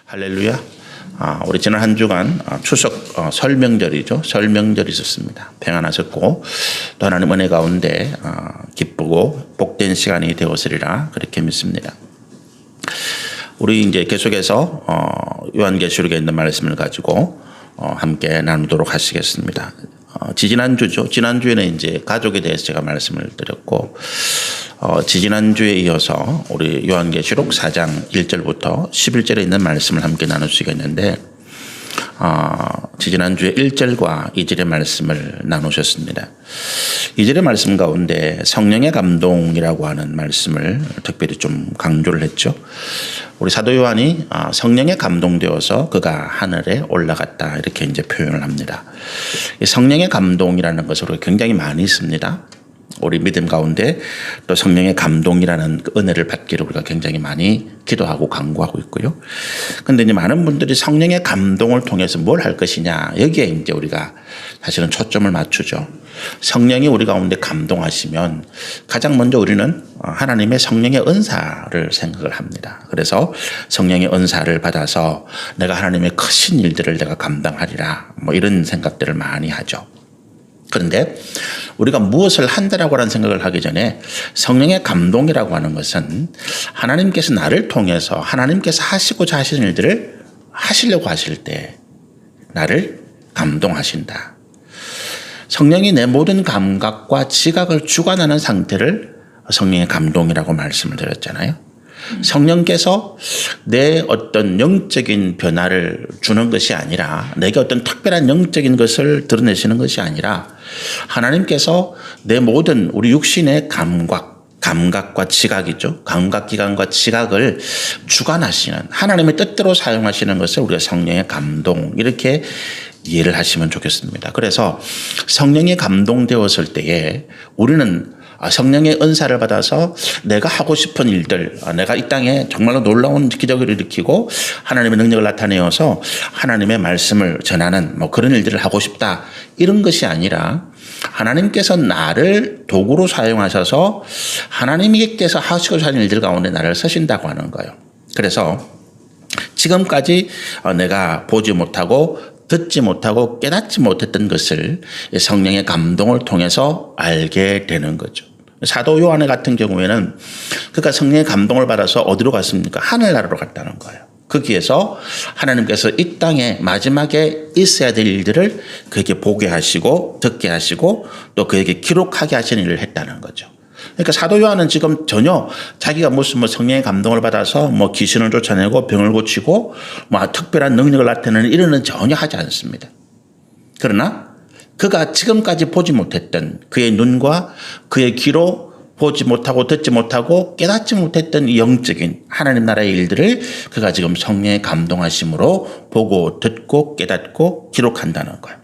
할렐루야. 우리 지난 한 주간 추석 설 명절이죠. 설 명절이 있었습니다. 평안하셨고 또 하나님 은혜 가운데 기쁘고 복된 시간이 되었으리라 그렇게 믿습니다. 우리 이제 계속해서 요한계시록에 있는 말씀을 가지고 함께 나누도록 하시겠습니다. 지지난주죠. 지난주에는 이제 가족에 대해서 제가 말씀을 드렸고 지지난주에 이어서 우리 요한계시록 4장 1절부터 11절에 있는 말씀을 함께 나눌 수가 있는데 지지난주에 1절과 2절의 말씀을 나누셨습니다. 2절의 말씀 가운데 성령의 감동이라고 하는 말씀을 특별히 좀 강조를 했죠. 우리 사도 요한이 성령에 감동되어서 그가 하늘에 올라갔다 이렇게 이제 표현을 합니다. 이 성령의 감동이라는 것을 우리가 굉장히 많이 씁니다. 우리 믿음 가운데 또 성령의 감동이라는 그 은혜를 받기를 우리가 굉장히 많이 기도하고 간구하고 있고요. 그런데 이제 많은 분들이 성령의 감동을 통해서 뭘 할 것이냐 여기에 이제 우리가 사실은 초점을 맞추죠. 성령이 우리 가운데 감동하시면 가장 먼저 우리는 하나님의 성령의 은사를 생각을 합니다. 그래서 성령의 은사를 받아서 내가 하나님의 크신 일들을 내가 감당하리라 뭐 이런 생각들을 많이 하죠. 그런데 우리가 무엇을 한다라고 하는 생각을 하기 전에 성령의 감동이라고 하는 것은 하나님께서 나를 통해서 하나님께서 하시고자 하시는 일들을 하시려고 하실 때 나를 감동하신다. 성령이 내 모든 감각과 지각을 주관하는 상태를 성령의 감동이라고 말씀을 드렸잖아요. 성령께서 내 어떤 영적인 변화를 주는 것이 아니라 내게 어떤 특별한 영적인 것을 드러내시는 것이 아니라 하나님께서 내 모든 우리 육신의 감각과 지각이죠. 감각기관과 지각을 주관하시는 하나님의 뜻대로 사용하시는 것을 우리가 성령의 감동 이렇게 이해를 하시면 좋겠습니다. 그래서 성령이 감동되었을 때에 우리는 성령의 은사를 받아서 내가 하고 싶은 일들, 내가 이 땅에 정말로 놀라운 기적을 일으키고 하나님의 능력을 나타내어서 하나님의 말씀을 전하는 뭐 그런 일들을 하고 싶다. 이런 것이 아니라 하나님께서 나를 도구로 사용하셔서 하나님께서 하시고자 하는 일들 가운데 나를 쓰신다고 하는 거예요. 그래서 지금까지 내가 보지 못하고 듣지 못하고 깨닫지 못했던 것을 성령의 감동을 통해서 알게 되는 거죠. 사도 요한 같은 경우에는 그가 성령의 감동을 받아서 어디로 갔습니까? 하늘나라로 갔다는 거예요. 거기에서 하나님께서 이 땅에 마지막에 있어야 될 일들을 그에게 보게 하시고 듣게 하시고 또 그에게 기록하게 하시는 일을 했다는 거죠. 그러니까 사도 요한은 지금 전혀 자기가 무슨 성령의 감동을 받아서 귀신을 쫓아내고 병을 고치고 특별한 능력을 나타내는 이런 건 전혀 하지 않습니다. 그러나 그가 지금까지 보지 못했던 그의 눈과 그의 귀로 보지 못하고 듣지 못하고 깨닫지 못했던 이 영적인 하나님 나라의 일들을 그가 지금 성령의 감동하심으로 보고 듣고 깨닫고 기록한다는 거예요.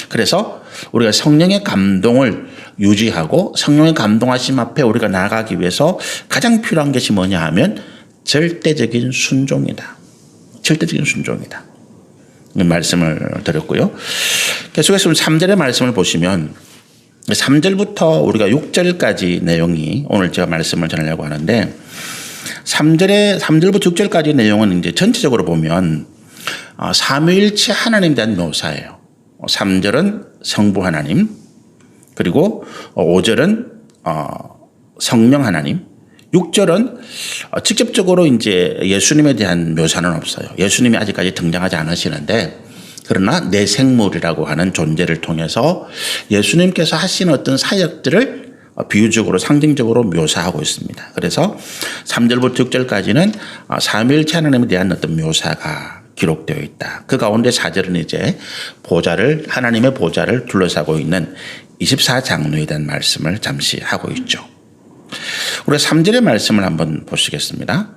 그래서 우리가 성령의 감동을 유지하고 성령의 감동하심 앞에 우리가 나아가기 위해서 가장 필요한 것이 뭐냐 하면 절대적인 순종이다. 절대적인 순종이다. 말씀을 드렸고요. 계속해서 3절의 말씀을 보시면 3절부터 우리가 6절까지 내용이 오늘 제가 말씀을 전하려고 하는데 3절부터 6절까지 내용은 이제 전체적으로 보면 삼위일체 하나님에 대한 묘사예요. 3절은 성부 하나님, 그리고 5절은 성령 하나님, 6절은 직접적으로 이제 예수님에 대한 묘사는 없어요. 예수님이 아직까지 등장하지 않으시는데 그러나 내 생물이라고 하는 존재를 통해서 예수님께서 하신 어떤 사역들을 비유적으로 상징적으로 묘사하고 있습니다. 그래서 3절부터 6절까지는 삼위일체 하나님에 대한 어떤 묘사가 기록되어 있다. 그 가운데 4절은 이제 하나님의 보좌를 둘러싸고 있는 24장로에 대한 말씀을 잠시 하고 있죠. 우리가 3절의 말씀을 한번 보시겠습니다.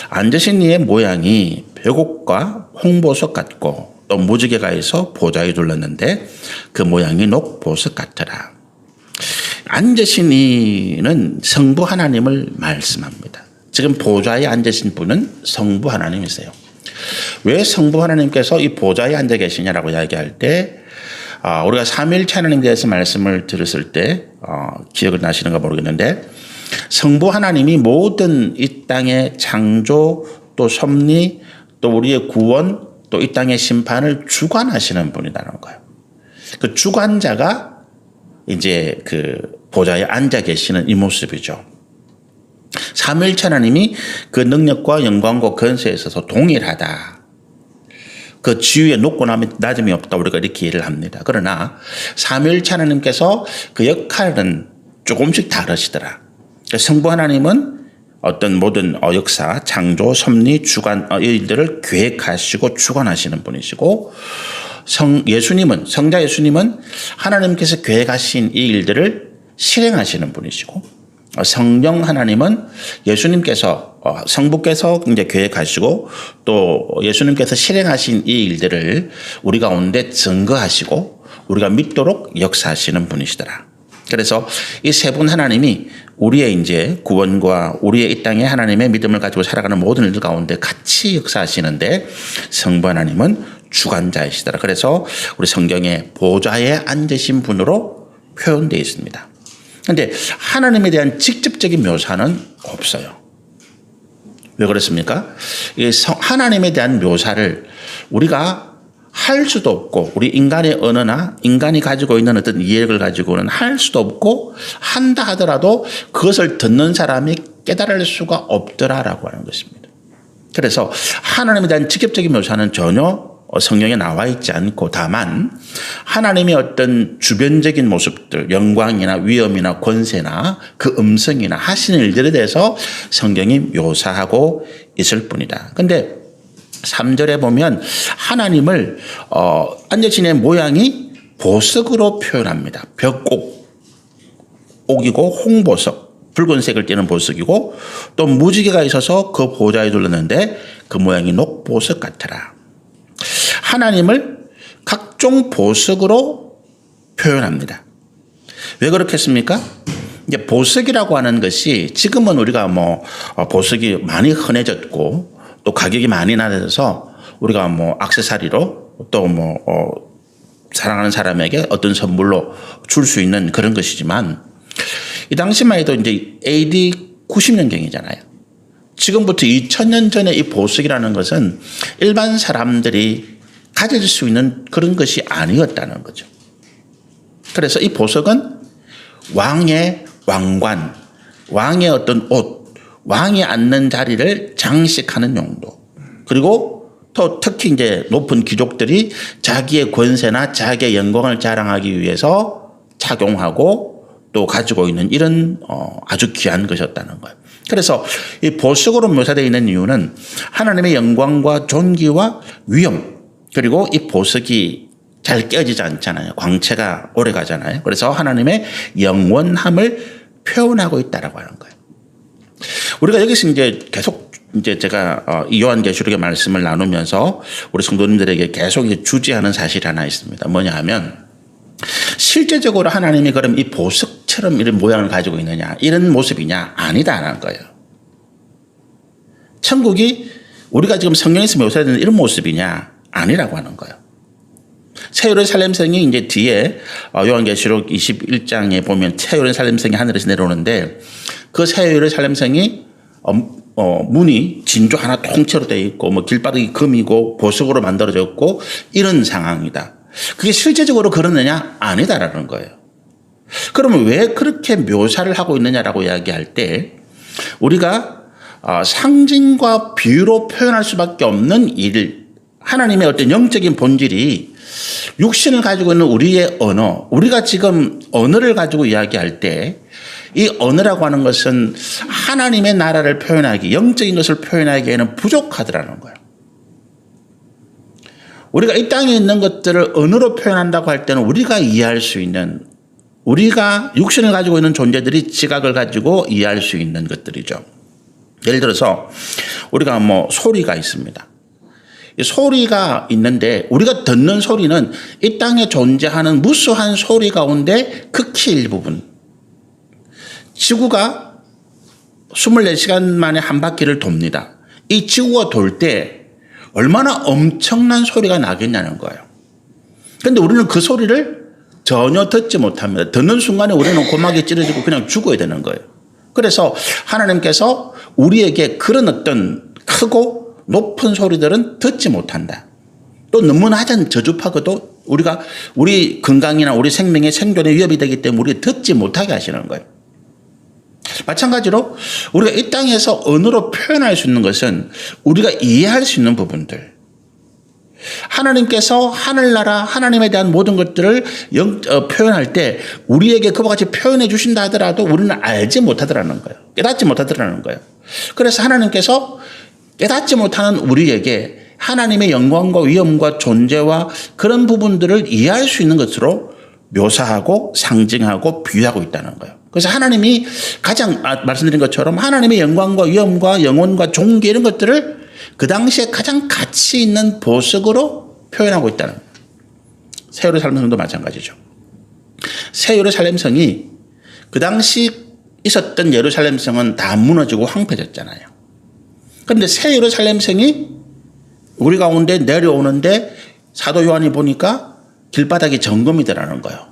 앉으신 이의 모양이 벽옥과 홍보석 같고 또 무지개가 있어 보좌에 둘렀는데 그 모양이 녹보석 같더라. 앉으신 이는 성부 하나님을 말씀합니다. 지금 보좌에 앉으신 분은 성부 하나님이세요. 왜 성부 하나님께서 이 보좌에 앉아 계시냐라고 이야기할 때 우리가 삼위일체 하나님에 대해서 말씀을 들었을 때 기억을 나시는가 모르겠는데 성부 하나님이 모든 이 땅의 창조 또 섭리 또 우리의 구원, 또 이 땅의 심판을 주관하시는 분이라는 거예요. 그 주관자가 이제 그 보좌에 앉아 계시는 이 모습이죠. 삼위일체 하나님이 그 능력과 영광과 권세에 있어서 동일하다. 그 지위에 높고 낮음이 없다. 우리가 이렇게 이해를 합니다. 그러나 삼위일체 하나님께서 그 역할은 조금씩 다르시더라. 성부 하나님은 어떤 모든 역사, 창조, 섭리, 주관 이 일들을 계획하시고 주관하시는 분이시고 성자 예수님은 하나님께서 계획하신 이 일들을 실행하시는 분이시고 성령 하나님은 예수님께서 성부께서 이제 계획하시고 또 예수님께서 실행하신 이 일들을 우리 가운데 증거하시고 우리가 믿도록 역사하시는 분이시더라. 그래서 이 세 분 하나님이 우리의 이제 구원과 우리의 이 땅에 하나님의 믿음을 가지고 살아가는 모든 일들 가운데 같이 역사하시는데 성부 하나님은 주관자이시더라. 그래서 우리 성경에 보좌에 앉으신 분으로 표현되어 있습니다. 그런데 하나님에 대한 직접적인 묘사는 없어요. 왜 그렇습니까? 하나님에 대한 묘사를 우리가 할 수도 없고 우리 인간의 언어나 인간이 가지고 있는 어떤 이해력을 가지고는 할 수도 없고 한다 하더라도 그것을 듣는 사람이 깨달을 수가 없더라라고 하는 것입니다. 그래서 하나님에 대한 직접적인 묘사는 전혀 성경에 나와 있지 않고 다만 하나님의 어떤 주변적인 모습들, 영광이나 위엄이나 권세나 그 음성이나 하시는 일들에 대해서 성경이 묘사하고 있을 뿐이다. 근데 3절에 보면 하나님을 앉으신 모양이 보석으로 표현합니다. 벽옥이고 홍보석, 붉은색을 띠는 보석이고 또 무지개가 있어서 그 보좌에 둘렀는데 그 모양이 녹보석 같더라. 하나님을 각종 보석으로 표현합니다. 왜 그렇겠습니까? 이제 보석이라고 하는 것이 지금은 우리가 보석이 많이 흔해졌고 또 가격이 많이 낮아져서 우리가 액세서리로 또 사랑하는 사람에게 어떤 선물로 줄 수 있는 그런 것이지만 이 당시만 해도 이제 AD 90년경이잖아요. 지금부터 2000년 전에 이 보석이라는 것은 일반 사람들이 가질 수 있는 그런 것이 아니었다는 거죠. 그래서 이 보석은 왕의 왕관, 왕의 어떤 옷, 왕이 앉는 자리를 장식하는 용도. 그리고 또 특히 이제 높은 귀족들이 자기의 권세나 자기의 영광을 자랑하기 위해서 착용하고 또 가지고 있는 이런 아주 귀한 것이었다는 거예요. 그래서 이 보석으로 묘사되어 있는 이유는 하나님의 영광과 존귀와 위엄 그리고 이 보석이 잘 깨어지지 않잖아요. 광채가 오래 가잖아요. 그래서 하나님의 영원함을 표현하고 있다라고 하는 거예요. 우리가 여기서 이제 계속 이제 제가 이 요한계시록의 말씀을 나누면서 우리 성도님들에게 계속 이제 주지하는 사실이 하나 있습니다. 뭐냐 하면 실제적으로 하나님이 그럼 이 보석처럼 이런 모양을 가지고 있느냐 이런 모습이냐 아니다라는 거예요. 천국이 우리가 지금 성경에서 묘사되는 이런 모습이냐 아니라고 하는 거예요. 새 예루살렘성이 이제 뒤에 요한계시록 21장에 보면 새 예루살렘성이 하늘에서 내려오는데 그 새 예루살렘성이 문이 진주 하나 통째로 되어 있고 길바닥이 금이고 보석으로 만들어졌고 이런 상황이다. 그게 실제적으로 그러느냐? 아니다라는 거예요. 그러면 왜 그렇게 묘사를 하고 있느냐라고 이야기할 때 우리가 상징과 비유로 표현할 수밖에 없는 일, 하나님의 어떤 영적인 본질이 육신을 가지고 있는 우리의 언어, 우리가 지금 언어를 가지고 이야기할 때 이 언어라고 하는 것은 하나님의 나라를 표현하기, 영적인 것을 표현하기에는 부족하더라는 거예요. 우리가 이 땅에 있는 것들을 언어로 표현한다고 할 때는 우리가 이해할 수 있는, 우리가 육신을 가지고 있는 존재들이 지각을 가지고 이해할 수 있는 것들이죠. 예를 들어서 우리가 소리가 있습니다. 이 소리가 있는데 우리가 듣는 소리는 이 땅에 존재하는 무수한 소리 가운데 극히 일부분. 지구가 24시간 만에 한 바퀴를 돕니다. 이 지구가 돌 때 얼마나 엄청난 소리가 나겠냐는 거예요. 그런데 우리는 그 소리를 전혀 듣지 못합니다. 듣는 순간에 우리는 고막이 찌러지고 그냥 죽어야 되는 거예요. 그래서 하나님께서 우리에게 그런 어떤 크고 높은 소리들은 듣지 못한다. 또 너무 낮은 저주파고도 우리 건강이나 우리 생명의 생존에 위협이 되기 때문에 우리 듣지 못하게 하시는 거예요. 마찬가지로 우리가 이 땅에서 언어로 표현할 수 있는 것은 우리가 이해할 수 있는 부분들. 하나님께서 하늘나라 하나님에 대한 모든 것들을 표현할 때 우리에게 그와 같이 표현해 주신다 하더라도 우리는 알지 못하더라는 거예요. 깨닫지 못하더라는 거예요. 그래서 하나님께서 깨닫지 못하는 우리에게 하나님의 영광과 위엄과 존재와 그런 부분들을 이해할 수 있는 것으로 묘사하고 상징하고 비유하고 있다는 거예요. 그래서 하나님이 가장 말씀드린 것처럼 하나님의 영광과 위엄과 영혼과 존귀 이런 것들을 그 당시에 가장 가치 있는 보석으로 표현하고 있다는 거예요. 새 예루살렘 성도 마찬가지죠. 새 예루살렘 성이 그 당시 있었던 예루살렘 성은 다 무너지고 황폐해졌잖아요. 그런데 새 예루살렘 성이 우리 가운데 내려오는데 사도 요한이 보니까 길바닥이 정금이더라는 거예요.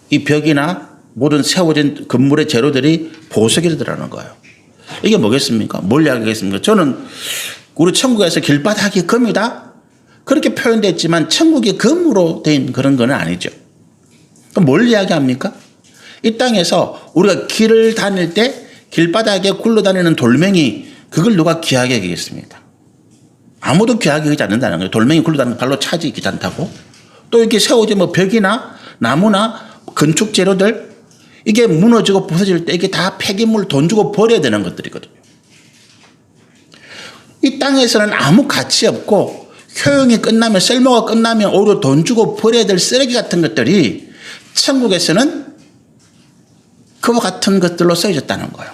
이 벽이나 모든 세워진 건물의 재료들이 보석이더라는 거예요. 이게 뭐겠습니까? 뭘 이야기하겠습니까? 저는 우리 천국에서 길바닥이 금이다? 그렇게 표현됐지만 천국이 금으로 된 그런 건 아니죠. 그럼 뭘 이야기합니까? 이 땅에서 우리가 길을 다닐 때 길바닥에 굴러다니는 돌멩이 그걸 누가 귀하게 여기겠습니까? 아무도 귀하게 여기지 않는다는 거예요. 돌멩이 굴러다니는 발로 차지 귀찮다고. 또 이렇게 세워진 벽이나 나무나 건축 재료들 이게 무너지고 부서질 때 이게 다 폐기물 돈 주고 버려야 되는 것들이거든요. 이 땅에서는 아무 가치 없고 효용이 끝나면 쓸모가 끝나면 오히려 돈 주고 버려야 될 쓰레기 같은 것들이 천국에서는 그와 같은 것들로 쓰여졌다는 거예요.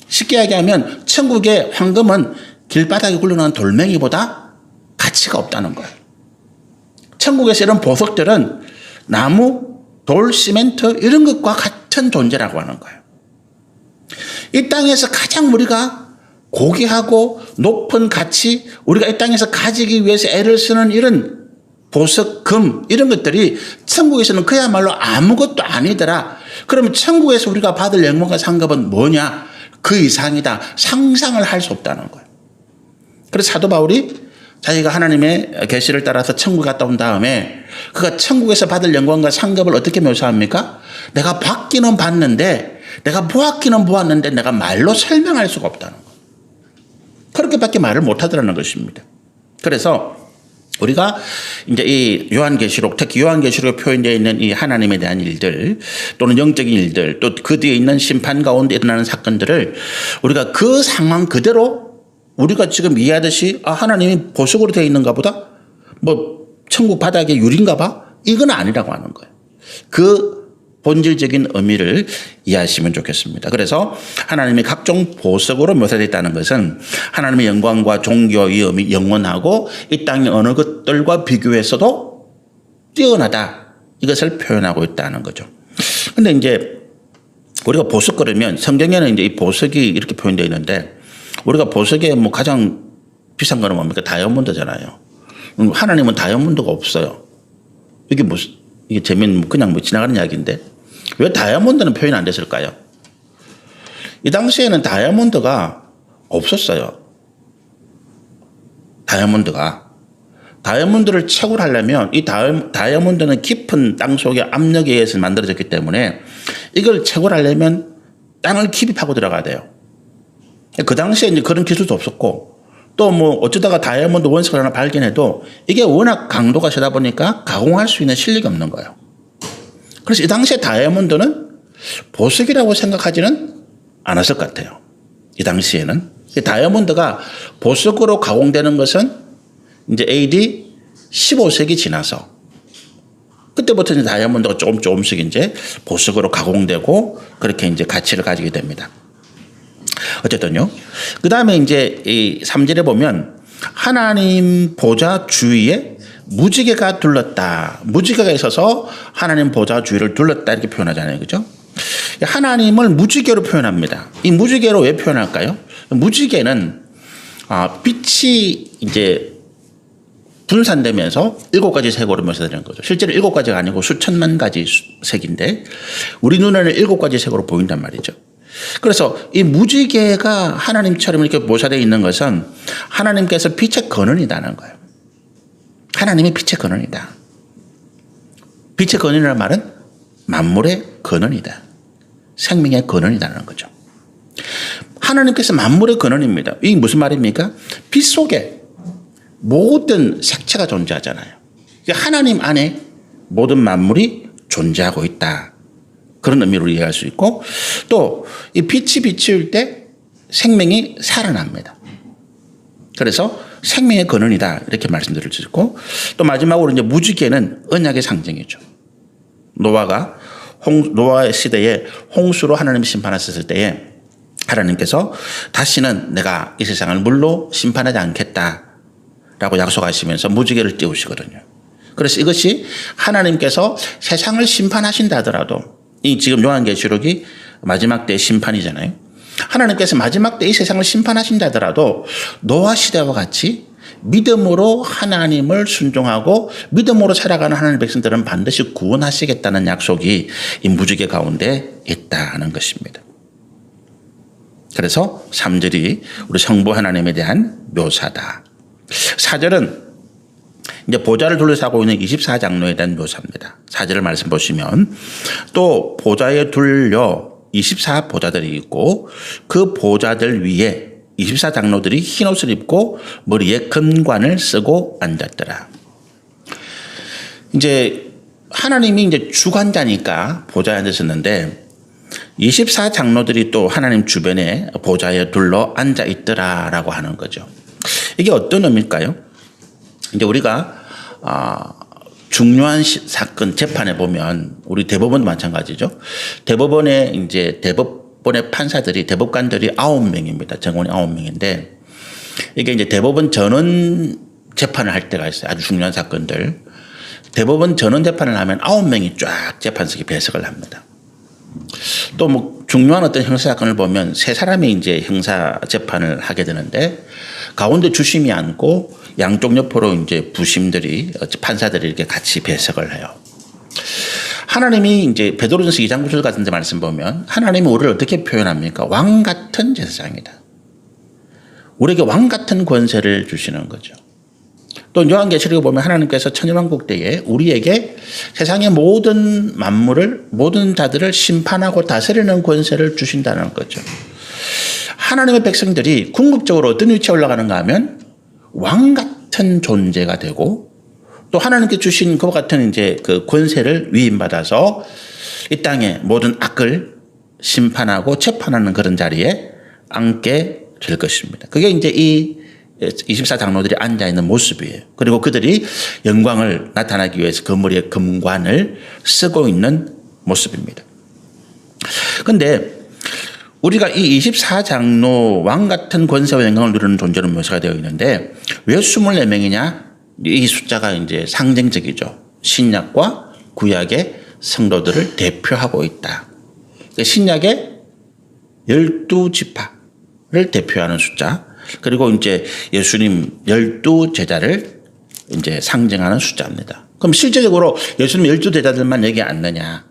쉽게 이야기하면 천국의 황금은 길바닥에 굴러나는 돌멩이보다 가치가 없다는 거예요. 천국에서 이런 보석들은 나무, 돌, 시멘트 이런 것과 같은 존재라고 하는 거예요. 이 땅에서 가장 우리가 고귀하고 높은 가치, 우리가 이 땅에서 가지기 위해서 애를 쓰는 이런 보석, 금 이런 것들이 천국에서는 그야말로 아무것도 아니더라. 그러면 천국에서 우리가 받을 영광과 상급은 뭐냐? 그 이상이다. 상상을 할 수 없다는 거예요. 그래서 사도 바울이 자기가 하나님의 계시를 따라서 천국에 갔다 온 다음에 그가 천국에서 받을 영광과 상급을 어떻게 묘사합니까? 내가 받기는 봤는데 내가 보았기는 보았는데 내가 말로 설명할 수가 없다는 거예요. 그렇게밖에 말을 못하더라는 것입니다. 그래서 우리가 이제 이 요한계시록, 특히 요한계시록에 표현되어 있는 이 하나님에 대한 일들 또는 영적인 일들 또 그 뒤에 있는 심판 가운데 일어나는 사건들을 우리가 그 상황 그대로 우리가 지금 이해하듯이 하나님이 보석으로 되어 있는가 보다 뭐 천국 바닥에 유리인가 봐 이건 아니라고 하는 거예요. 그 본질적인 의미를 이해하시면 좋겠습니다. 그래서 하나님이 각종 보석으로 묘사되어 있다는 것은 하나님의 영광과 종교와 위엄이 영원하고 이 땅의 어느 것들과 비교해서도 뛰어나다 이것을 표현하고 있다는 거죠. 그런데 이제 우리가 보석 그러면 성경에는 이제 이 보석이 이렇게 표현되어 있는데 우리가 보석에 뭐 가장 비싼 거는 뭡니까? 다이아몬드잖아요. 하나님은 다이아몬드가 없어요. 이게 그냥 지나가는 이야기인데 왜 다이아몬드는 표현이 안 됐을까요? 이 당시에는 다이아몬드가 없었어요. 다이아몬드를 채굴하려면 이 다이아몬드는 깊은 땅 속의 압력에 의해서 만들어졌기 때문에 이걸 채굴하려면 땅을 깊이 파고 들어가야 돼요. 그 당시에 이제 그런 기술도 없었고 또 뭐 어쩌다가 다이아몬드 원석을 하나 발견해도 이게 워낙 강도가 세다 보니까 가공할 수 있는 실력이 없는 거예요. 그래서 이 당시에 다이아몬드는 보석이라고 생각하지는 않았을 것 같아요. 이 당시에는. 다이아몬드가 보석으로 가공되는 것은 이제 AD 15세기 지나서 그때부터 이제 다이아몬드가 조금씩 이제 보석으로 가공되고 그렇게 이제 가치를 가지게 됩니다. 어쨌든요. 그 다음에 이제 이 3절에 보면 하나님 보좌 주위에 무지개가 둘렀다. 무지개가 있어서 하나님 보좌 주위를 둘렀다 이렇게 표현하잖아요. 그죠? 하나님을 무지개로 표현합니다. 이 무지개로 왜 표현할까요? 무지개는 빛이 이제 분산되면서 7가지 색으로 묘사되는 거죠. 실제로 7가지가 아니고 수천만 가지 색인데 우리 눈에는 7가지 색으로 보인단 말이죠. 그래서 이 무지개가 하나님처럼 이렇게 묘사되어 있는 것은 하나님께서 빛의 근원이라는 거예요. 하나님이 빛의 근원이다. 빛의 근원이라는 말은 만물의 근원이다. 생명의 근원이라는 거죠. 하나님께서 만물의 근원입니다. 이게 무슨 말입니까? 빛 속에 모든 색채가 존재하잖아요. 하나님 안에 모든 만물이 존재하고 있다. 그런 의미로 이해할 수 있고, 또 이 빛이 비칠 때 생명이 살아납니다. 그래서 생명의 근원이다. 이렇게 말씀드릴 수 있고, 또 마지막으로 이제 무지개는 언약의 상징이죠. 노아의 시대에 홍수로 하나님 심판하셨을 때에 하나님께서 다시는 내가 이 세상을 물로 심판하지 않겠다라고 약속하시면서 무지개를 띄우시거든요. 그래서 이것이 하나님께서 세상을 심판하신다 하더라도, 이 지금 요한계시록이 마지막 때의 심판이잖아요. 하나님께서 마지막 때 이 세상을 심판하신다 하더라도 노아 시대와 같이 믿음으로 하나님을 순종하고 믿음으로 살아가는 하나님의 백성들은 반드시 구원하시겠다는 약속이 이 무지개 가운데 있다는 것입니다. 그래서 3절이 우리 성부 하나님에 대한 묘사다. 4절은 이제 보좌를 둘러싸고 있는 24장로에 대한 묘사입니다. 4절을 말씀 보시면, 또 보좌에 둘려 24보좌들이 있고 그 보좌들 위에 24장로들이 흰옷을 입고 머리에 금관을 쓰고 앉았더라. 이제 하나님이 이제 주관자니까 보좌에 앉으셨는데 24장로들이 또 하나님 주변에 보좌에 둘러 앉아 있더라라고 하는 거죠. 이게 어떤 의미일까요? 이제 우리가 중요한 사건 재판에 보면 우리 대법원도 마찬가지죠. 대법원의 판사들이, 대법관들이 9명입니다. 정원이 9명인데 이게 이제 대법원 전원 재판을 할 때가 있어요. 아주 중요한 사건들. 대법원 전원 재판을 하면 9명이 쫙 재판석에 배석을 합니다. 또 뭐 중요한 어떤 형사 사건을 보면 3사람이 이제 형사 재판을 하게 되는데 가운데 주심이 앉고 양쪽 옆으로 이제 부심들이, 판사들이 이렇게 같이 배석을 해요. 하나님이 이제 베드로전서 2장 9절 같은 데 말씀 보면 하나님이 우리를 어떻게 표현합니까? 왕 같은 제사장이다. 우리에게 왕 같은 권세를 주시는 거죠. 또 요한계시록에 보면 하나님께서 천년왕국 때에 우리에게 세상의 모든 만물을, 모든 자들을 심판하고 다스리는 권세를 주신다는 거죠. 하나님의 백성들이 궁극적으로 어떤 위치에 올라가는가 하면 왕 같은 존재가 되고, 또 하나님께 주신 그와 같은 이제 그 권세를 위임받아서 이 땅의 모든 악을 심판하고 재판하는 그런 자리에 앉게 될 것입니다. 그게 이제 이 24장로들이 앉아있는 모습이에요. 그리고 그들이 영광을 나타나기 위해서 그 머리에 금관을 쓰고 있는 모습입니다. 그런데 우리가 이 24장로 왕 같은 권세와 영광을 누리는 존재로 묘사가 되어 있는데 왜 24명이냐? 이 숫자가 이제 상징적이죠. 신약과 구약의 성도들을 대표하고 있다. 신약의 12지파를 대표하는 숫자, 그리고 이제 예수님 12제자를 이제 상징하는 숫자입니다. 그럼 실제적으로 예수님 12제자들만 여기 앉느냐?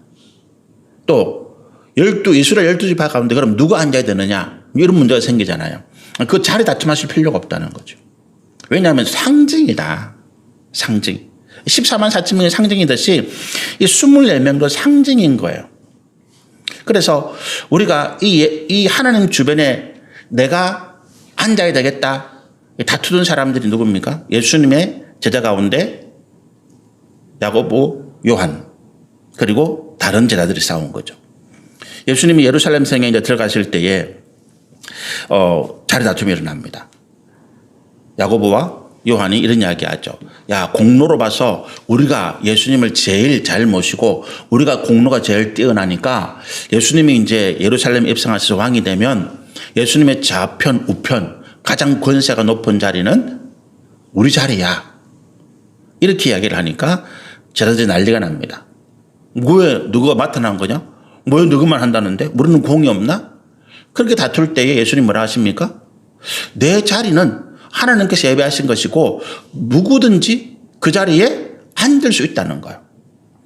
또 이스라엘 12지파 가운데 그럼 누가 앉아야 되느냐? 이런 문제가 생기잖아요. 그 자리 다툼하실 필요가 없다는 거죠. 왜냐하면 상징이다. 상징. 14만 4천 명의 상징이듯이 이 24명도 상징인 거예요. 그래서 우리가 이 하나님 주변에 내가 앉아야 되겠다. 다투던 사람들이 누굽니까? 예수님의 제자 가운데 야고보, 요한, 그리고 다른 제자들이 싸운 거죠. 예수님이 예루살렘 성에 이제 들어가실 때에 자리 다툼이 일어납니다. 야고보와 요한이 이런 이야기 하죠. 야, 공로로 봐서 우리가 예수님을 제일 잘 모시고 우리가 공로가 제일 뛰어나니까 예수님이 이제 예루살렘에 입성하셔서 왕이 되면 예수님의 좌편, 우편 가장 권세가 높은 자리는 우리 자리야. 이렇게 이야기를 하니까 제자들이 난리가 납니다. 왜 누가 맡아난 거냐? 뭐 누구만 한다는데? 우리는 공이 없나? 그렇게 다툴 때에 예수님 뭐라 하십니까? 내 자리는 하나님께서 예배하신 것이고 누구든지 그 자리에 앉을 수 있다는 거예요.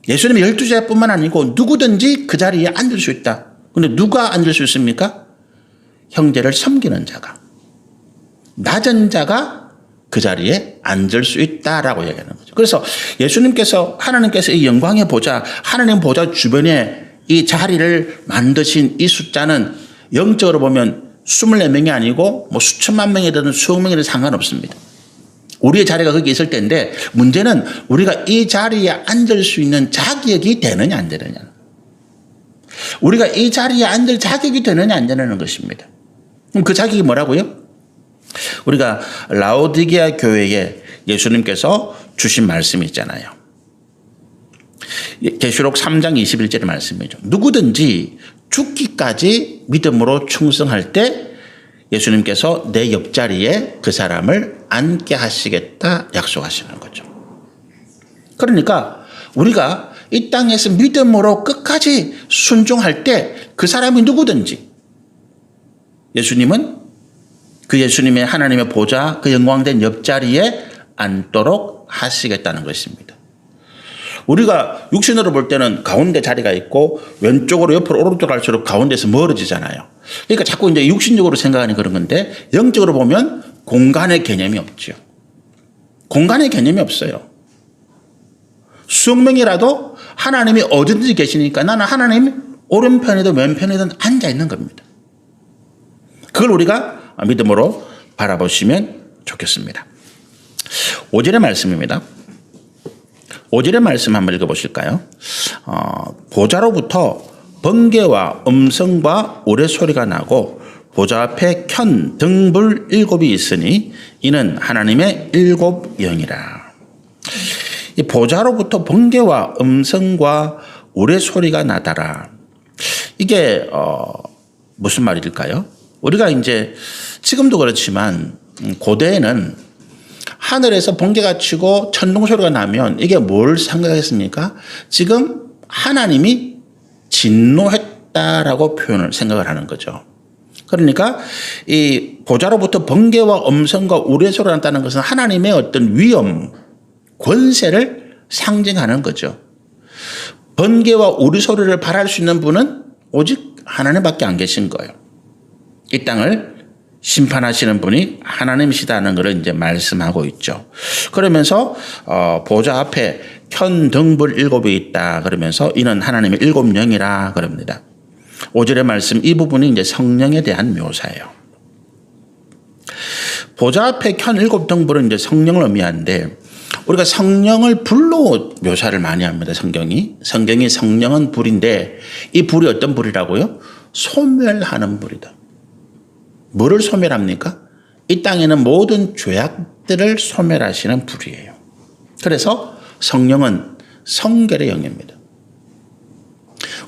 예수님의 12제자뿐만 아니고 누구든지 그 자리에 앉을 수 있다. 근데 누가 앉을 수 있습니까? 형제를 섬기는 자가. 낮은 자가 그 자리에 앉을 수 있다라고 얘기하는 거죠. 그래서 예수님께서 하나님께서 이 영광의 보좌, 하나님 보좌 주변에 이 자리를 만드신 이 숫자는 영적으로 보면 24명이 아니고 뭐 수천만 명이든 수억 명이든 상관없습니다. 우리의 자리가 거기 있을 때인데 문제는 우리가 이 자리에 앉을 수 있는 자격이 되느냐 안 되느냐. 우리가 이 자리에 앉을 자격이 되느냐 안 되느냐는 것입니다. 그럼 그 자격이 뭐라고요? 우리가 라오디게아 교회에 예수님께서 주신 말씀이 있잖아요. 계시록 3장 21절의 말씀이죠. 누구든지 죽기까지 믿음으로 충성할 때 예수님께서 내 옆자리에 그 사람을 앉게 하시겠다 약속하시는 거죠. 그러니까 우리가 이 땅에서 믿음으로 끝까지 순종할 때 그 사람이 누구든지 예수님은 그 예수님의 하나님의 보좌 그 영광된 옆자리에 앉도록 하시겠다는 것입니다. 우리가 육신으로 볼 때는 가운데 자리가 있고 왼쪽으로 옆으로 오른쪽으로 갈수록 가운데서 멀어지잖아요. 그러니까 자꾸 이제 육신적으로 생각하는 그런 건데 영적으로 보면 공간의 개념이 없죠. 공간의 개념이 없어요. 수억 명이라도 하나님이 어디든지 계시니까 나는 하나님 오른편이든 왼편이든 앉아 있는 겁니다. 그걸 우리가 믿음으로 바라보시면 좋겠습니다. 5절의 말씀입니다. 5절의 말씀 한번 읽어보실까요? 보좌로부터 번개와 음성과 우레소리가 나고 보좌 앞에 켠 등불 7이 있으니 이는 하나님의 7 영이라. 이 보좌로부터 번개와 음성과 우레소리가 나더라. 이게 무슨 말일까요? 우리가 이제 지금도 그렇지만 고대에는 하늘에서 번개가 치고 천둥 소리가 나면 이게 뭘 생각했습니까? 지금 하나님이 진노했다라고 표현을 생각을 하는 거죠. 그러니까 이 보좌로부터 번개와 음성과 우레소리가 났다는 것은 하나님의 어떤 위엄, 권세를 상징하는 거죠. 번개와 우레소리를 발할 수 있는 분은 오직 하나님밖에 안 계신 거예요. 이 땅을 심판하시는 분이 하나님이시다는 것을 이제 말씀하고 있죠. 그러면서 보좌 앞에 켠 등불 7이 있다 그러면서 이는 하나님의 7 영이라 그럽니다. 5절의 말씀 이 부분이 이제 성령에 대한 묘사예요. 보좌 앞에 켠 7 등불은 이제 성령을 의미하는데 우리가 성령을 불로 묘사를 많이 합니다. 성경이 성령은 불인데 이 불이 어떤 불이라고요? 소멸하는 불이다. 뭐를 소멸합니까? 이 땅에는 모든 죄악들을 소멸하시는 불이에요. 그래서 성령은 성결의 영입니다.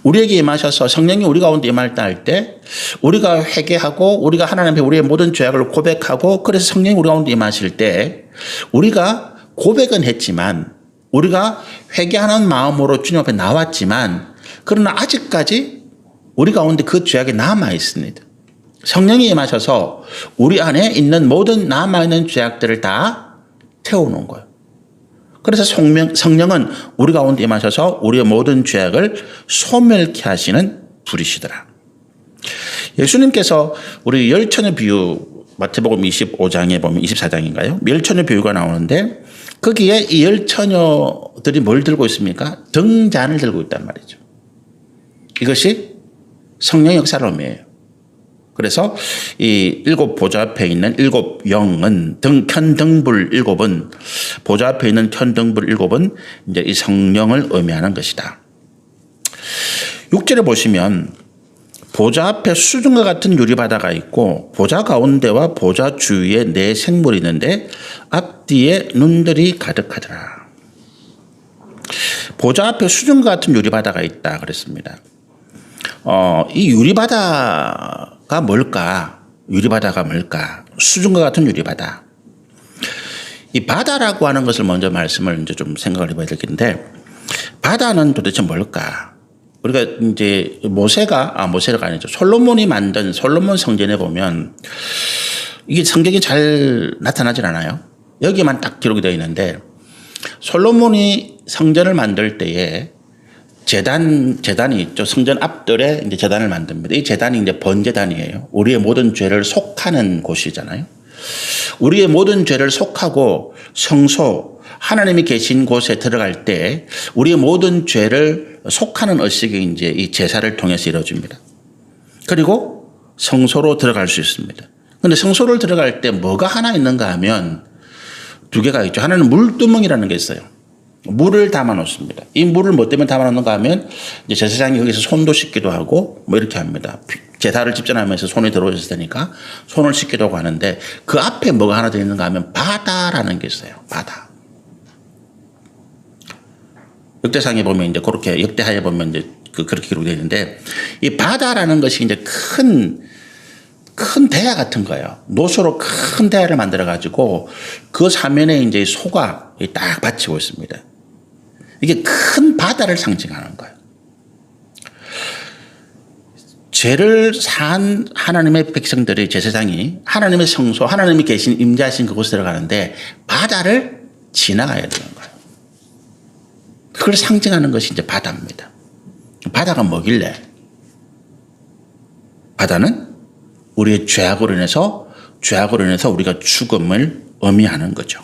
우리에게 임하셔서 성령이 우리 가운데 임할 때 우리가 회개하고 우리가 하나님 앞에 우리의 모든 죄악을 고백하고 그래서 성령이 우리 가운데 임하실 때 우리가 고백은 했지만 우리가 회개하는 마음으로 주님 앞에 나왔지만 그러나 아직까지 우리 가운데 그 죄악이 남아 있습니다. 성령이 임하셔서 우리 안에 있는 모든 남아있는 죄악들을 다 태워놓은 거예요. 그래서 성령은 우리 가운데 임하셔서 우리의 모든 죄악을 소멸케 하시는 불이시더라. 예수님께서 우리 열처녀 비유 마태복음 25장에 보면 24장인가요? 열처녀 비유가 나오는데 거기에 이 열처녀들이 뭘 들고 있습니까? 등잔을 들고 있단 말이죠. 이것이 성령의 역사를 의미해요. 그래서 이 7 보좌 앞에 있는 7 영은 켠 등불 7은 보좌 앞에 있는 켠 등불 7은 이제 이 성령을 의미하는 것이다. 6절에 보시면 보좌 앞에 수중과 같은 유리바다가 있고 보좌 가운데와 보좌 주위에 4 생물이 있는데 앞뒤에 눈들이 가득하더라. 보좌 앞에 수중과 같은 유리바다가 있다 그랬습니다. 이 유리바다가 뭘까? 유리바다가 뭘까? 수중과 같은 유리바다. 이 바다라고 하는 것을 먼저 말씀을 이제 좀 생각을 해봐야 되겠는데 바다는 도대체 뭘까? 우리가 이제 모세가 아니죠. 솔로몬이 만든 솔로몬 성전에 보면 이게 성경이 잘 나타나질 않아요. 여기만 딱 기록이 되어 있는데 솔로몬이 성전을 만들 때에 재단이 있죠. 성전 앞뜰에 이제 재단을 만듭니다. 이 재단이 이제 번제단이에요. 우리의 모든 죄를 속하는 곳이잖아요. 우리의 모든 죄를 속하고 성소, 하나님이 계신 곳에 들어갈 때 우리의 모든 죄를 속하는 의식이 이제 이 제사를 통해서 이루어집니다. 그리고 성소로 들어갈 수 있습니다. 그런데 성소를 들어갈 때 뭐가 하나 있는가 하면 두 개가 있죠. 하나는 물두멍이라는 게 있어요. 물을 담아 놓습니다. 이 물을 뭐 때문에 담아 놓는가 하면 이제 제사장이 여기서 손도 씻기도 하고 뭐 이렇게 합니다. 제사를 집전하면서 손이 들어오셨을 테니까 손을 씻기도 하고 하는데 그 앞에 뭐가 하나 더 있는가 하면 바다라는 게 있어요. 바다. 역대상에 보면 이제 그렇게 역대하에 보면 이제 그렇게 기록되어 있는데 이 바다라는 것이 이제 큰 대야 같은 거예요. 노수로 큰 대야를 만들어 가지고 그 사면에 이제 소가 딱 받치고 있습니다. 이게 큰 바다를 상징하는 거예요. 죄를 사한 하나님의 백성들이 제사장이 하나님의 성소, 하나님이 계신 임재하신 그곳에 들어가는데 바다를 지나가야 되는 거예요. 그걸 상징하는 것이 이제 바다입니다. 바다가 뭐길래? 바다는 우리의 죄악으로 인해서 우리가 죽음을 의미하는 거죠.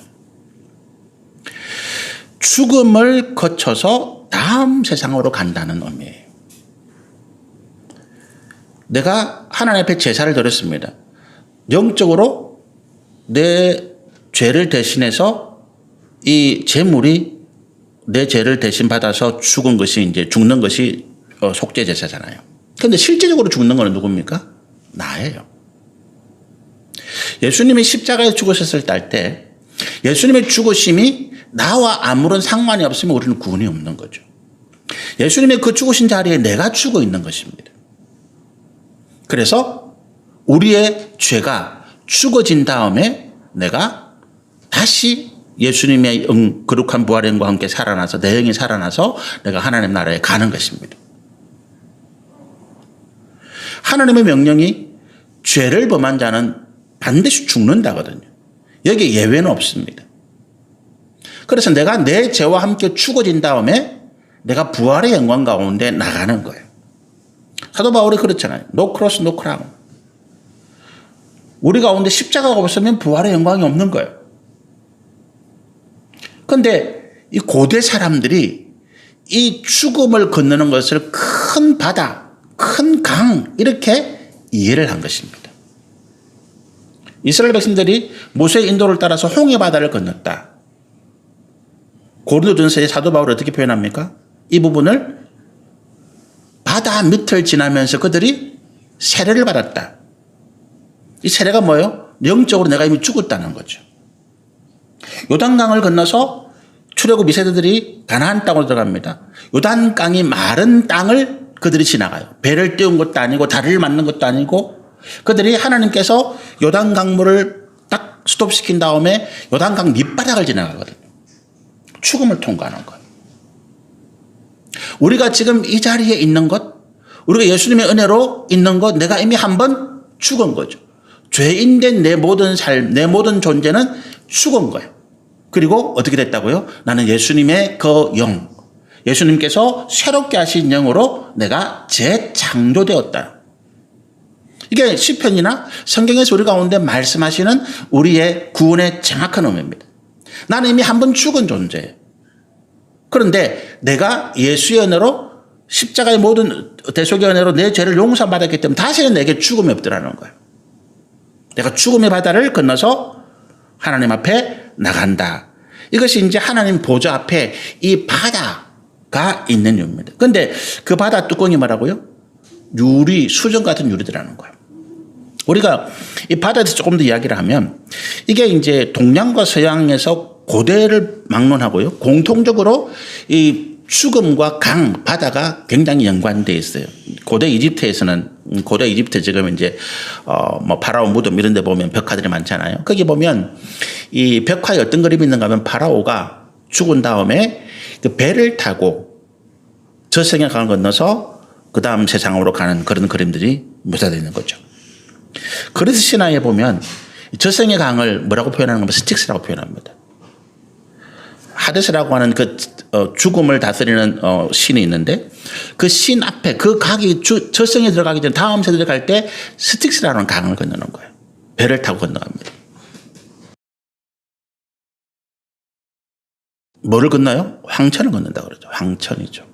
죽음을 거쳐서 다음 세상으로 간다는 의미예요. 내가 하나님 앞에 제사를 드렸습니다. 영적으로 내 죄를 대신해서 이 제물이 내 죄를 대신 받아서 죽는 것이 속죄 제사잖아요. 그런데 실제적으로 죽는 건 누굽니까? 나예요. 예수님이 십자가에 죽으셨을 때 예수님의 죽으심이 나와 아무런 상관이 없으면 우리는 구원이 없는 거죠. 예수님의 그 죽으신 자리에 내가 죽어 있는 것입니다. 그래서 우리의 죄가 죽어진 다음에 내가 다시 예수님의 거룩한 부활의 영과 함께 살아나서 내 영이 살아나서 내가 하나님 나라에 가는 것입니다. 하나님의 명령이 죄를 범한 자는 반드시 죽는다거든요. 여기에 예외는 없습니다. 그래서 내가 내 죄와 함께 죽어진 다음에 내가 부활의 영광 가운데 나가는 거예요. 사도 바울이 그렇잖아요. No cross, no crown. 우리 가운데 십자가가 없으면 부활의 영광이 없는 거예요. 그런데 이 고대 사람들이 이 죽음을 건너는 것을 큰 바다, 큰 강 이렇게 이해를 한 것입니다. 이스라엘 백성들이 모세의 인도를 따라서 홍해 바다를 건넜다. 고린도전서의 사도 바울이 어떻게 표현합니까? 이 부분을 바다 밑을 지나면서 그들이 세례를 받았다. 이 세례가 뭐예요? 영적으로 내가 이미 죽었다는 거죠. 요단강을 건너서 출애굽 이세대들이 가나안 땅으로 들어갑니다. 요단강이 마른 땅을 그들이 지나가요. 배를 띄운 것도 아니고 다리를 맞는 것도 아니고 그들이 하나님께서 요단강물을 딱 스톱시킨 다음에 요단강 밑바닥을 지나가거든요. 죽음을 통과하는 것. 우리가 지금 이 자리에 있는 것, 우리가 예수님의 은혜로 있는 것, 내가 이미 한 번 죽은 거죠. 죄인된 내 모든 삶, 내 모든 존재는 죽은 거예요. 그리고 어떻게 됐다고요? 나는 예수님의 그 영, 예수님께서 새롭게 하신 영으로 내가 재창조되었다. 이게 시편이나 성경에서 우리 가운데 말씀하시는 우리의 구원의 정확한 의미입니다. 나는 이미 한 번 죽은 존재예요. 그런데 내가 예수의 은혜로 십자가의 모든 대속의 은혜로 내 죄를 용서받았기 때문에 다시는 내게 죽음이 없더라는 거예요. 내가 죽음의 바다를 건너서 하나님 앞에 나간다. 이것이 이제 하나님 보좌 앞에 이 바다가 있는 이유입니다. 그런데 그 바다 뚜껑이 뭐라고요? 유리, 수정 같은 유리더라는 거예요. 우리가 이 바다에 대해서 조금 더 이야기를 하면 이게 이제 동양과 서양에서 고대를 막론하고요. 공통적으로 이 죽음과 강, 바다가 굉장히 연관되어 있어요. 고대 이집트 지금 이제 파라오 무덤 이런 데 보면 벽화들이 많잖아요. 거기 보면 이 벽화에 어떤 그림이 있는가 하면 파라오가 죽은 다음에 그 배를 타고 저승의 강을 건너서 그 다음 세상으로 가는 그런 그림들이 묘사되어 있는 거죠. 그리스 신화에 보면 저승의 강을 뭐라고 표현하는 건 스틱스라고 표현합니다. 하데스라고 하는 그 죽음을 다스리는 신이 있는데 그 신 앞에 그 각이 저승에 들어가기 전 다음 세대에 갈 때 스틱스라는 강을 건너는 거예요. 배를 타고 건너갑니다. 뭐를 건너요? 황천을 건넌다고 그러죠. 황천이죠.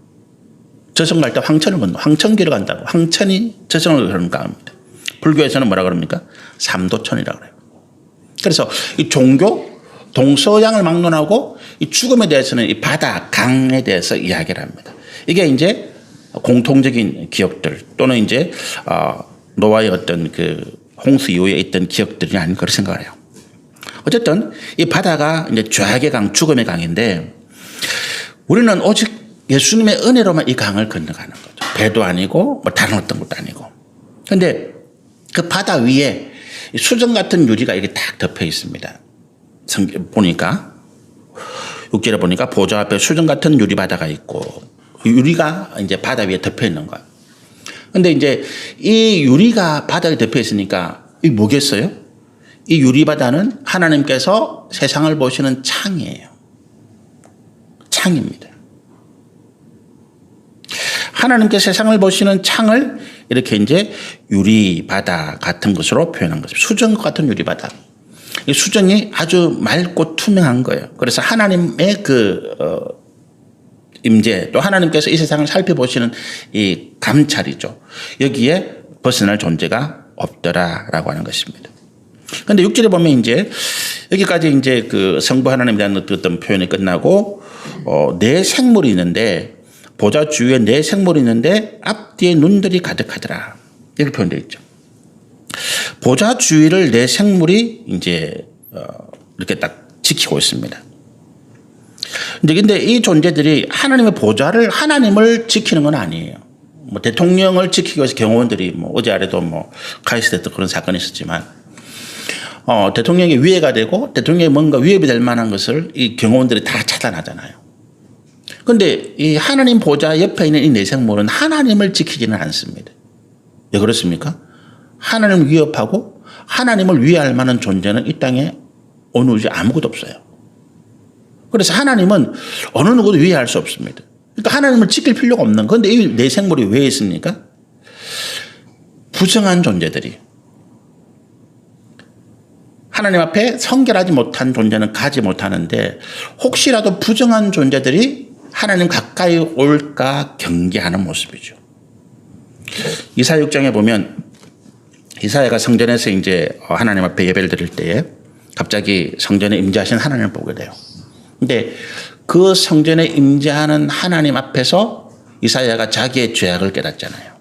저승 갈 때 황천을 건너, 황천길을 간다고. 황천이 저승을 가는 강입니다. 불교에서는 뭐라 그럽니까? 삼도천이라고 그래요. 그래서 이 종교, 동서양을 막론하고 이 죽음에 대해서는 이 바다, 강에 대해서 이야기를 합니다. 이게 이제 공통적인 기억들 또는 이제 노아의 어떤 그 홍수 이후에 있던 기억들이 아닌 그런 생각을 해요. 어쨌든 이 바다가 이제 죄악의 강, 죽음의 강인데 우리는 오직 예수님의 은혜로만 이 강을 건너가는 거죠. 배도 아니고 뭐 다른 어떤 것도 아니고. 그런데 그 바다 위에 수정 같은 유리가 이렇게 딱 덮여 있습니다. 보니까 6절에 보니까 보좌 앞에 수정 같은 유리 바다가 있고 유리가 이제 바다 위에 덮여 있는 거예요. 그런데 이제 이 유리가 바다에 덮여 있으니까 이 뭐겠어요? 이 유리 바다는 하나님께서 세상을 보시는 창이에요. 창입니다. 하나님께 세상을 보시는 창을 이렇게 이제 유리 바다 같은 것으로 표현한 거죠. 수정 같은 유리 바다. 이 수정이 아주 맑고 투명한 거예요. 그래서 하나님의 임재 또 하나님께서 이 세상을 살펴보시는 이 감찰이죠. 여기에 벗어날 존재가 없더라라고 하는 것입니다. 그런데 6절에 보면 이제 여기까지 이제 그 성부 하나님에 대한 어떤 표현이 끝나고 네 생물이 있는데 보좌 주위에 네 생물이 있는데 앞뒤에 눈들이 가득하더라. 이렇게 표현되어 있죠. 보좌 주위를 네 생물이 이제 이렇게 딱 지키고 있습니다. 근데 이 존재들이 하나님의 보좌를 하나님을 지키는 건 아니에요. 뭐 대통령을 지키기 위해서 경호원들이 뭐 어제 아래도 뭐 카이스트에도 그런 사건이 있었지만 대통령이 위해가 되고 대통령이 뭔가 위협이 될 만한 것을 이 경호원들이 다 차단하잖아요. 그런데 이 하나님 보좌 옆에 있는 이 네 생물은 하나님을 지키지는 않습니다. 왜 그렇습니까? 하나님을 위협하고 하나님을 위할 만한 존재는 이 땅에 어느 누구지 아무것도 없어요. 그래서 하나님은 어느 누구도 위할 수 없습니다. 그러니까 하나님을 지킬 필요가 없는. 그런데 이 네 생물이 왜 있습니까? 부정한 존재들이 하나님 앞에 성결하지 못한 존재는 가지 못하는데 혹시라도 부정한 존재들이 하나님 가까이 올까 경계하는 모습이죠. 이사야 6장에 보면 이사야가 성전에서 이제 하나님 앞에 예배를 드릴 때에 갑자기 성전에 임재하신 하나님을 보게 돼요. 근데 그 성전에 임재하는 하나님 앞에서 이사야가 자기의 죄악을 깨닫잖아요.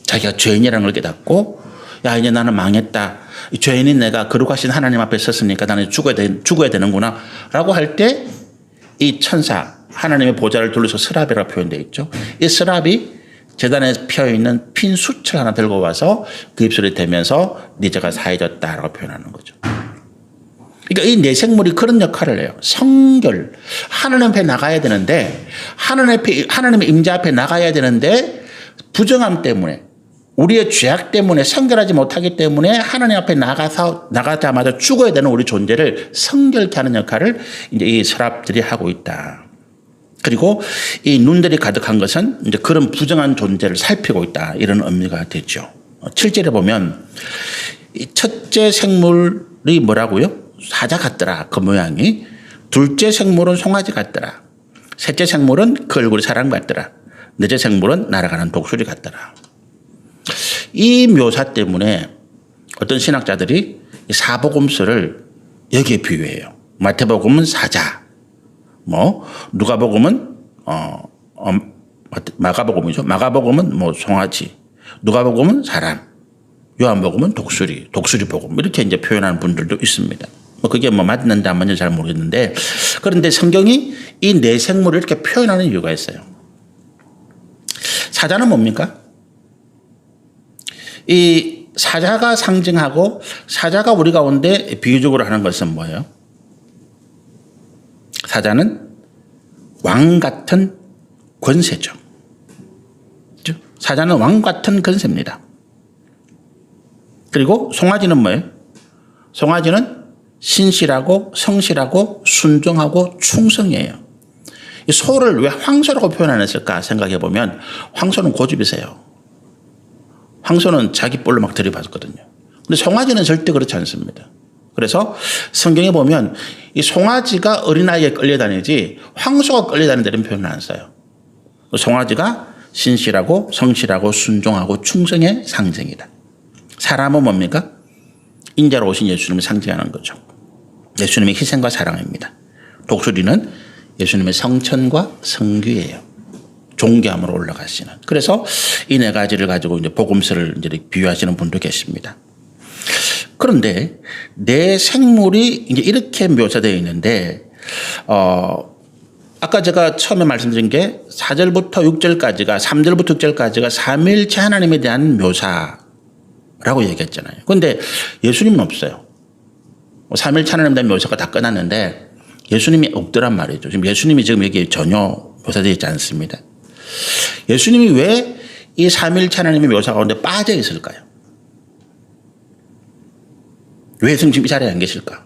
자기가 죄인이라는 걸 깨닫고 야 이제 나는 망했다. 죄인인 내가 거룩하신 하나님 앞에 섰으니까 나는 죽어야 되는구나 라고 할 때 이 천사 하나님의 보좌를 둘러서 스랍이라고 표현되어 있죠. 이 스랍이 제단에 피어있는 핀 숯을 하나 들고 와서 그 입술에 대면서 네 죄가 사해졌다라고 표현하는 거죠. 그러니까 이 네 생물이 그런 역할을 해요. 성결, 하나님 앞에 나가야 되는데 하나님의 임재 앞에 나가야 되는데 부정함 때문에 우리의 죄악 때문에 성결하지 못하기 때문에 하나님 앞에 나가자마자 죽어야 되는 우리 존재를 성결케 하는 역할을 이제 이 서랍들이 하고 있다. 그리고 이 눈들이 가득한 것은 이제 그런 부정한 존재를 살피고 있다. 이런 의미가 되죠. 7절에 보면 이 첫째 생물이 뭐라고요? 사자 같더라. 그 모양이. 둘째 생물은 송아지 같더라. 셋째 생물은 그 얼굴이 사람 같더라. 넷째 생물은 날아가는 독수리 같더라. 이 묘사 때문에 어떤 신학자들이 사복음서를 여기에 비유해요. 마태복음은 사자, 누가복음은 마가복음이죠. 마가복음은 송아지, 누가복음은 사람, 요한복음은 독수리복음 이렇게 이제 표현하는 분들도 있습니다. 그게 맞는지 안 맞는지 잘 모르겠는데 그런데 성경이 이 네 생물을 이렇게 표현하는 이유가 있어요. 사자는 뭡니까? 이 사자가 상징하고 사자가 우리 가운데 비유적으로 하는 것은 뭐예요? 사자는 왕 같은 권세죠. 사자는 왕 같은 권세입니다. 그리고 송아지는 뭐예요? 송아지는 신실하고 성실하고 순종하고 충성이에요. 이 소를 왜 황소라고 표현 안 했을까 생각해 보면 황소는 고집이세요. 황소는 자기 뿔로 막 들이받거든요. 근데 송아지는 절대 그렇지 않습니다. 그래서 성경에 보면 이 송아지가 어린아이에 끌려다니지 황소가 끌려다니는 표현을 안 써요. 송아지가 신실하고 성실하고 순종하고 충성의 상징이다. 사람은 뭡니까? 인자로 오신 예수님을 상징하는 거죠. 예수님의 희생과 사랑입니다. 독수리는 예수님의 성천과 성규예요. 존귀함으로 올라가시는. 그래서 이 네 가지를 가지고 이제 복음서를 이제 비유하시는 분도 계십니다. 그런데 내 생물이 이제 이렇게 묘사되어 있는데, 아까 제가 처음에 말씀드린 게 4절부터 6절까지가, 3절부터 6절까지가 삼위일체 하나님에 대한 묘사라고 얘기했잖아요. 그런데 예수님은 없어요. 삼위일체 하나님에 대한 묘사가 다 끝났는데 예수님이 없더란 말이죠. 지금 예수님이 지금 여기 전혀 묘사되어 있지 않습니다. 예수님이 왜 이 삼위일체 하나님의 묘사 가운데 빠져 있을까요? 왜 예수님 지금 이 자리에 안 계실까?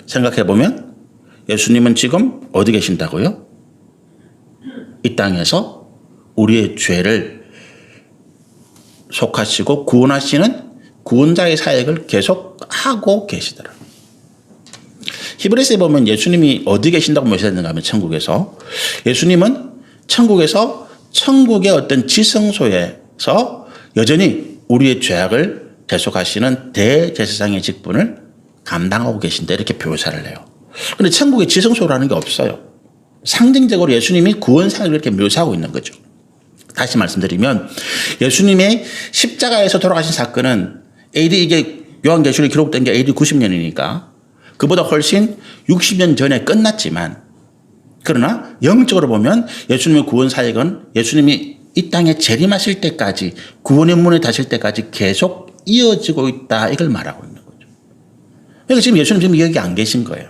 생각해 보면 예수님은 지금 어디 계신다고요? 이 땅에서 우리의 죄를 속하시고 구원하시는 구원자의 사역을 계속 하고 계시더라. 히브리서에 보면 예수님이 어디 계신다고 묘사되는가 하면 천국에서, 예수님은 천국에서 천국의 어떤 지성소에서 여전히 우리의 죄악을 대속하시는 대제사장의 직분을 감당하고 계신다, 이렇게 묘사를 해요. 그런데 천국에 지성소라는 게 없어요. 상징적으로 예수님이 구원사역을 이렇게 묘사하고 있는 거죠. 다시 말씀드리면 예수님의 십자가에서 돌아가신 사건은 AD, 이게 요한계시록에 기록된 게 AD 90년이니까 그보다 훨씬 60년 전에 끝났지만, 그러나 영적으로 보면 예수님의 구원사역은 예수님이 이 땅에 재림하실 때까지, 구원의 문에 닫힐 때까지 계속 이어지고 있다, 이걸 말하고 있는 거죠. 그러니까 지금 예수님 지금 여기 안 계신 거예요.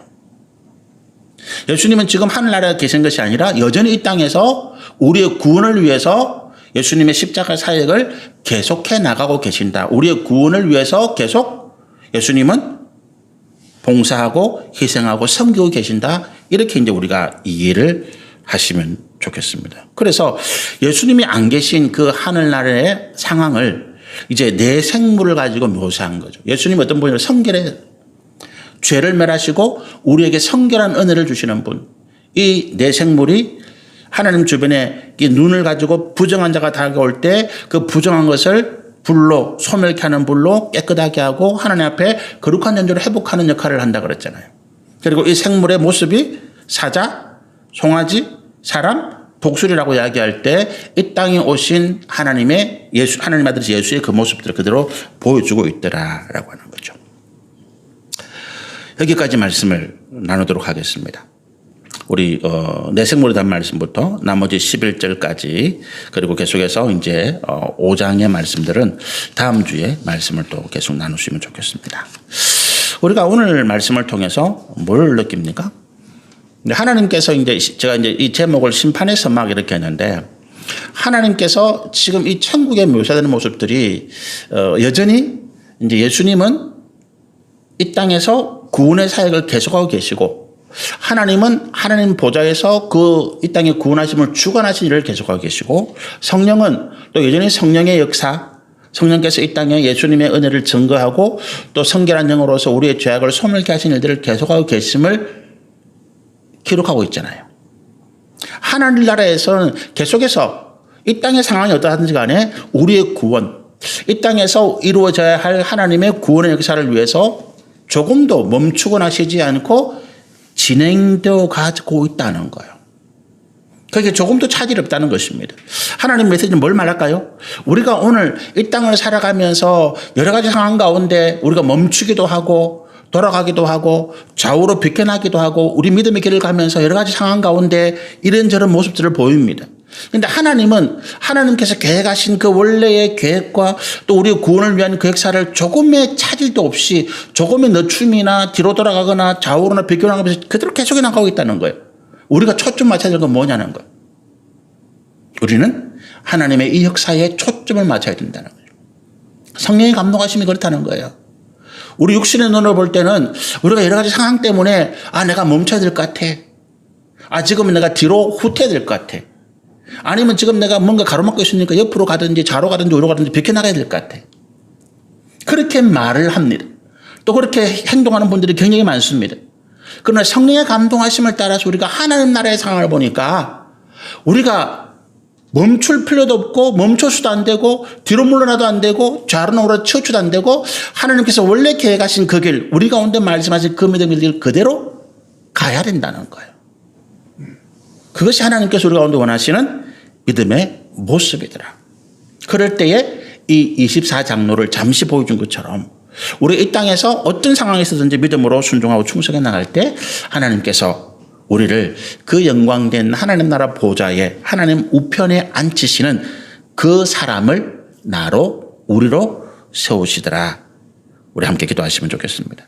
예수님은 지금 하늘나라에 계신 것이 아니라 여전히 이 땅에서 우리의 구원을 위해서 예수님의 십자가 사역을 계속해 나가고 계신다. 우리의 구원을 위해서 계속 예수님은 봉사하고 희생하고 섬기고 계신다. 이렇게 이제 우리가 이해를 하시면 좋겠습니다. 그래서 예수님이 안 계신 그 하늘나라의 상황을 이제 내 생물을 가지고 묘사한 거죠. 예수님 어떤 분이냐면 성결의 죄를 멸하시고 우리에게 성결한 은혜를 주시는 분. 이 내 생물이 하나님 주변에 이 눈을 가지고 부정한 자가 다가올 때 그 부정한 것을 불로, 소멸케 하는 불로 깨끗하게 하고 하나님 앞에 거룩한 존재로 회복하는 역할을 한다 그랬잖아요. 그리고 이 생물의 모습이 사자, 송아지, 사람, 독수리라고 이야기할 때 이 땅에 오신 하나님의 하나님 아들 예수의 그 모습들을 그대로 보여주고 있더라라고 하는 거죠. 여기까지 말씀을 나누도록 하겠습니다. 우리 내 생물에 대한 말씀부터 나머지 11절까지, 그리고 계속해서 이제 5장의 말씀들은 다음 주에 말씀을 또 계속 나누시면 좋겠습니다. 우리가 오늘 말씀을 통해서 뭘 느낍니까? 하나님께서 이제 제가 이제 이 제목을 심판의 선막 이렇게 했는데, 하나님께서 지금 이 천국에 묘사되는 모습들이 여전히 이제 예수님은 이 땅에서 구원의 사역을 계속하고 계시고, 하나님은 하나님 보좌에서 그 이 땅의 구원하심을 주관하신 일을 계속하고 계시고, 성령은 또 여전히 성령의 역사, 성령께서 이 땅에 예수님의 은혜를 증거하고 또 성결한 영으로서 우리의 죄악을 소멸케 하신 일들을 계속하고 계심을 기록하고 있잖아요. 하나님 나라에서는 계속해서 이 땅의 상황이 어떠하든지 간에 우리의 구원, 이 땅에서 이루어져야 할 하나님의 구원의 역사를 위해서 조금도 멈추거나 하시지 않고 진행되어 가고 있다는 거예요. 그게 조금도 차질이 없다는 것입니다. 하나님 메시지는 뭘 말할까요? 우리가 오늘 이 땅을 살아가면서 여러 가지 상황 가운데 우리가 멈추기도 하고 돌아가기도 하고 좌우로 비껴나기도 하고 우리 믿음의 길을 가면서 여러 가지 상황 가운데 이런저런 모습들을 보입니다. 그런데 하나님은 하나님께서 계획하신 그 원래의 계획과 또 우리의 구원을 위한 그 역사를 조금의 차질도 없이 조금의 늦춤이나 뒤로 돌아가거나 좌우로나 비껴나가면서 그대로 계속해 나가고 있다는 거예요. 우리가 초점 맞춰야 되는 건 뭐냐는 거예요. 우리는 하나님의 이 역사에 초점을 맞춰야 된다는 거예요. 성령의 감동하심이 그렇다는 거예요. 우리 육신의 눈으로 볼 때는 우리가 여러 가지 상황 때문에 내가 멈춰야 될 것 같아. 지금 내가 뒤로 후퇴해야 될 것 같아. 아니면 지금 내가 뭔가 가로막고 있으니까 옆으로 가든지 좌로 가든지 우로 가든지 비켜나가야 될 것 같아. 그렇게 말을 합니다. 또 그렇게 행동하는 분들이 굉장히 많습니다. 그러나 성령의 감동하심을 따라서 우리가 하나님 나라의 상황을 보니까 우리가 멈출 필요도 없고 멈춰서도 안 되고 뒤로 물러나도 안 되고 좌로나 우로 치우쳐도 안 되고 하나님께서 원래 계획하신 그 길, 우리 가운데 말씀하신 그 믿음의 길 그대로 가야 된다는 거예요. 그것이 하나님께서 우리 가운데 원하시는 믿음의 모습이더라. 그럴 때에 이 24장로를 잠시 보여준 것처럼 우리 이 땅에서 어떤 상황에 있어든지 믿음으로 순종하고 충성해 나갈 때 하나님께서 우리를 그 영광된 하나님 나라 보좌에 하나님 우편에 앉히시는 그 사람을 나로 우리로 세우시더라. 우리 함께 기도하시면 좋겠습니다.